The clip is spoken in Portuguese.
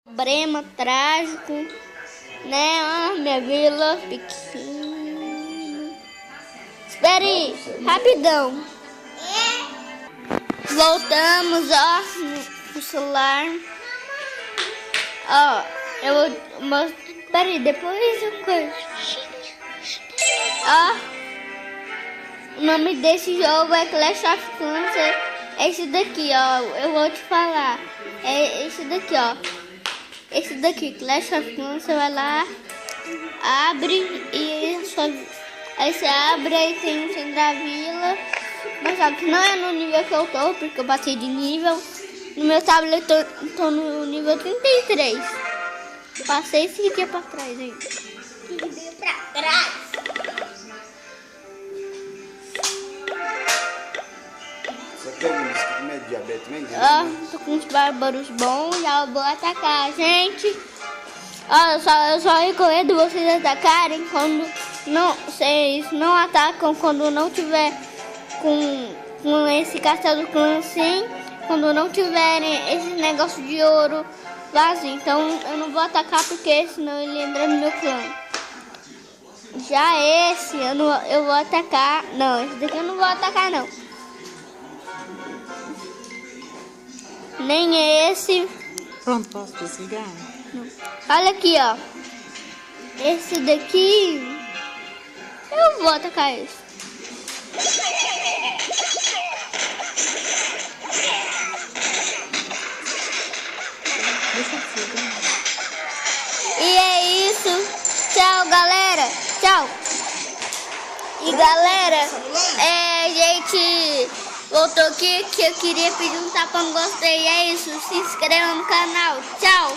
Problema trágico, né? Ah, minha vila pequena. Espere aí, rapidão. Voltamos, ó, no celular. Ó, eu vou mostrar. Espera aí, depois eu coisa. Ó, o nome desse jogo é Clash of Clans. É esse daqui, ó. Eu vou te falar. É esse daqui, ó. Esse daqui, Clash of Clans, você vai lá, abre e aí você abre, aí tem o centro da vila, mas só que não é no nível que eu tô, porque eu passei de nível. No meu tablet eu tô no nível 33. Passei esse dia pra trás aí. Esse dia pra trás. Você tem um diabetes mesmo? Ó, tô com uns bárbaros bons, já vou atacar, gente. Ó, eu só recomendo vocês atacarem quando não, vocês não atacam quando não tiver com esse castelo do clã assim, quando não tiverem esse negócio de ouro vazio. Então eu não vou atacar porque senão ele entra no meu clã. Já esse eu vou atacar. Não, esse daqui eu não vou atacar não. Nem esse. Pronto, posso desligar? Não. Olha aqui, ó. Esse daqui. Eu vou atacar esse. Deixa eu desligar. E é isso. Tchau, galera. Tchau. E galera, gente voltou aqui que eu queria pedir um tapa no gostei. É isso. Se inscreva no canal. Tchau.